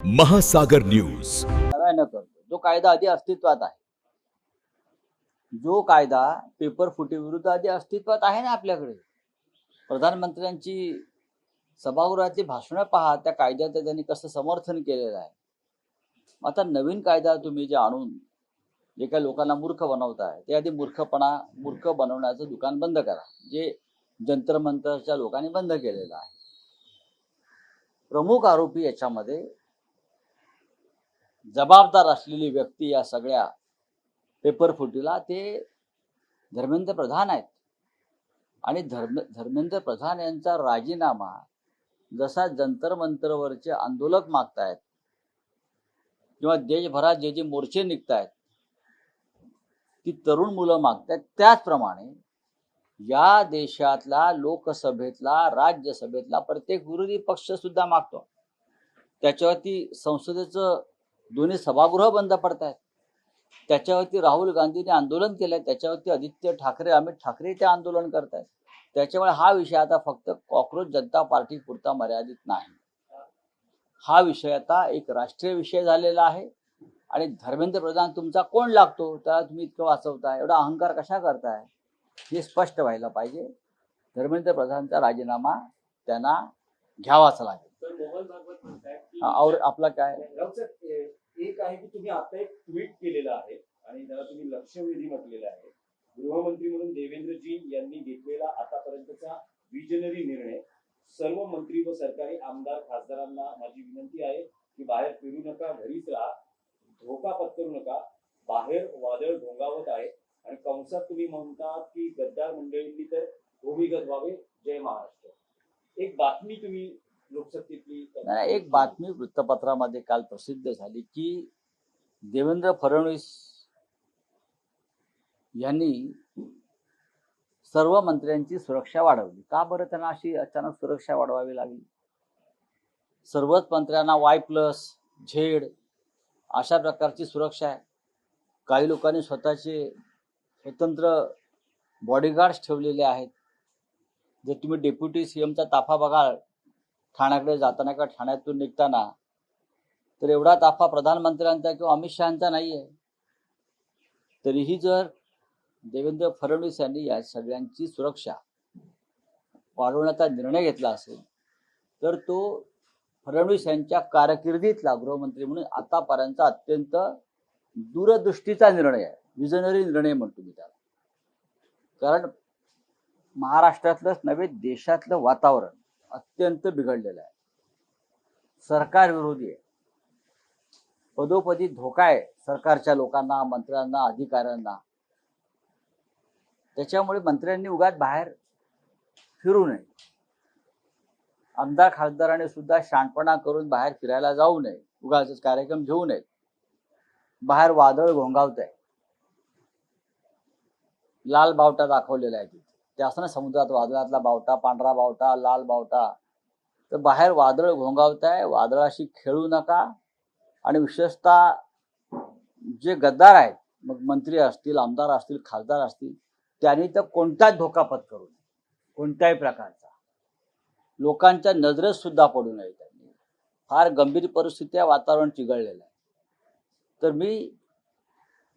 महासागर न्यूज नव्यानं करतो जो कायदा आधी अस्तित्वात आहे, जो कायदा पेपर फुटी विरुद्ध आधी अस्तित्वात आहे ना आपल्याकडे. प्रधानमंत्र्यांची सभागृहातली भाषणं पहा, त्या कायद्याचं त्यांनी कसं समर्थन केलेलं आहे. आता नवीन कायदा तुम्ही जे आणून जे काही लोकांना मूर्ख बनवताय, ते आधी मूर्ख बनवण्याचं दुकान बंद करा, जे जंतर मंतरच्या लोकांनी बंद केलेलं आहे. प्रमुख आरोपी याच्यामध्ये जबाबदार असलेली व्यक्ती या सगळ्या पेपर फुटीला ते धर्मेंद्र प्रधान आहेत. आणि धर्मेंद्र प्रधान यांचा राजीनामा जसा जंतर मंतरवरचे आंदोलक मागतायत किंवा देशभरात जे जे मोर्चे निघतायत ती तरुण मुलं मागतायत, त्याचप्रमाणे या देशातला लोकसभेतला राज्यसभेतला प्रत्येक विरोधी पक्ष सुद्धा मागतो. त्याच्यावरती संसदेचं दोन्ही सभागृह बंद पडतायत, त्याच्यावरती राहुल गांधींनी आंदोलन केलंय, त्याच्यावरती आदित्य ठाकरे अमित ठाकरे ते आंदोलन करतायत. त्याच्यामुळे हा विषय आता फक्त कॉक्रोच जनता पार्टी पुरता मर्यादित नाही. हा विषय आता एक राष्ट्रीय विषय झालेला आहे. आणि धर्मेंद्र प्रधान तुमचा कोण लागतो, त्याला तुम्ही इतकं वाचवताय, एवढा अहंकार कशा करताय, हे स्पष्ट व्हायला पाहिजे. धर्मेंद्र प्रधानचा राजीनामा त्यांना घ्यावाच लागेल. और आपला काय एक आहे की तुम्ही आता एक ट्विट केलेलं आहे आणि त्याला तुम्ही लक्षवेधी म्हटलेलं आहे. गृहमंत्री म्हणून देवेंद्रजी यांनी घेतलेला आतापर्यंतचा विजनरी निर्णय. सर्व मंत्री व सरकारी आमदार खासदारांना माझी विनंती आहे की बाहेर फिरू नका, घरीच राहा, धोका पत्करू नका. बाहेर वादळ घोंगावत आहे आणि कंसात तुम्ही म्हणतात की गद्दार मंडळींनी तर भूमिगत व्हावे. जय महाराष्ट्र. एक बातमी तुम्ही लोकसत्तेतली एक बातमी वृत्तपत्रामध्ये काल प्रसिद्ध झाली की देवेंद्र फडणवीस यांनी सर्व मंत्र्यांची सुरक्षा वाढवली. का बरं त्यांना अशी अचानक सुरक्षा वाढवावी लागली? सर्वच मंत्र्यांना Y+Z अशा प्रकारची सुरक्षा आहे. काही लोकांनी स्वतःचे स्वतंत्र बॉडीगार्ड्स ठेवलेले आहेत. जर तुम्ही डेप्युटी CMचा ताफा बघाल ठाण्याकडे जाताना किंवा ठाण्यातून निघताना, तर एवढा ताफा प्रधानमंत्र्यांचा किंवा अमित शहाचा नाही आहे. तरीही जर देवेंद्र फडणवीस यांनी या सगळ्यांची सुरक्षा वाढवण्याचा निर्णय घेतला असेल, तर तो फडणवीस यांच्या कारकिर्दीतला गृहमंत्री म्हणून आतापर्यंतचा अत्यंत दूरदृष्टीचा निर्णय आहे. विजनरी निर्णय म्हणतो मी त्याला. कारण महाराष्ट्रातलंच नव्हे, देशातलं वातावरण अत्यंत बिघडलेलं आहे. सरकार विरोधी आहे. पदोपदी धोका आहे सरकारच्या लोकांना, मंत्र्यांना, अधिकाऱ्यांना. त्याच्यामुळे मंत्र्यांनी उगाच बाहेर फिरू नये. आमदार खासदारांनी सुद्धा शाणपणा करून बाहेर फिरायला जाऊ नये, उगाच कार्यक्रम घेऊ नयेत. बाहेर वादळ घोंगावत आहे. लाल बावटा दाखवलेला आहे तिथे. ते असं ना समुद्रात वादळातला बावटा, पांढरा बावटा, लाल बावटा. तर बाहेर वादळ घोंगावत आहे, वादळाशी खेळू नका. आणि विशेषतः जे गद्दार आहेत, मग मंत्री असतील, आमदार असतील, खासदार असतील, त्यांनी तर कोणताच धोका पत्करू नये, कोणत्याही प्रकारचा. लोकांच्या नजरेत सुद्धा पडू नये. त्यांनी फार गंभीर परिस्थिती आहे, वातावरण चिघळलेलं आहे. तर मी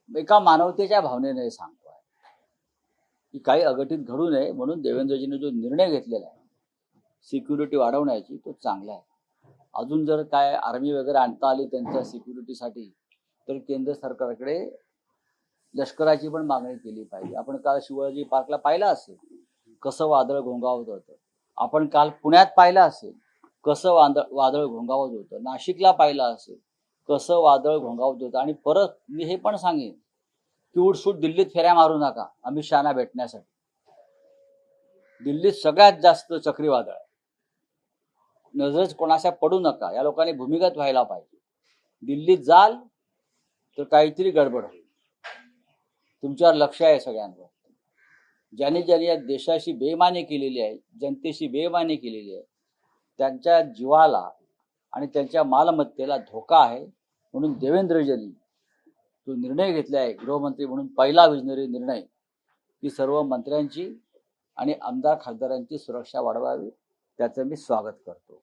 एका मानवतेच्या भावनेने सांगतो की काही अघटित घडू नये, म्हणून देवेंद्रजीने जो निर्णय घेतलेला आहे सिक्युरिटी वाढवण्याची, तो चांगला आहे. अजून जर काय आर्मी वगैरे आणता आली त्यांच्या सिक्युरिटीसाठी, तर केंद्र सरकारकडे लष्कराची पण मागणी केली पाहिजे. आपण काल शिवाजी पार्कला पाहिलं असेल कसं वादळ घोंगावत होतं. आपण काल पुण्यात पाहिलं असेल कसं वादळ घोंगावत होतं. नाशिकला पाहिलं असेल कसं वादळ घोंगावत होतं. आणि परत मी हे पण सांगेन की उठसूट दिल्लीत फेऱ्या मारू नका अमित शहाना भेटण्यासाठी. दिल्लीत सगळ्यात जास्त चक्रीवादळ आहे. नजरेच कोणाच्या पडू नका. या लोकांनी भूमिगत व्हायला पाहिजे. दिल्लीत जाल तर काहीतरी गडबड होईल. तुमच्यावर लक्ष आहे सगळ्यांवर. ज्यांनी ज्यांनी या देशाशी बेईमानी केलेली आहे, जनतेशी बेईमानी केलेली आहे, त्यांच्या जीवाला आणि त्यांच्या मालमत्तेला धोका आहे. म्हणून देवेंद्रजींनी जो निर्णय घेतला आहे गृहमंत्री म्हणून, पहिला विजनरी निर्णय, की सर्व मंत्र्यांची आणि आमदार खासदारांची सुरक्षा वाढवावी, त्याचं मी स्वागत करतो.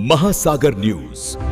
महासागर न्यूज.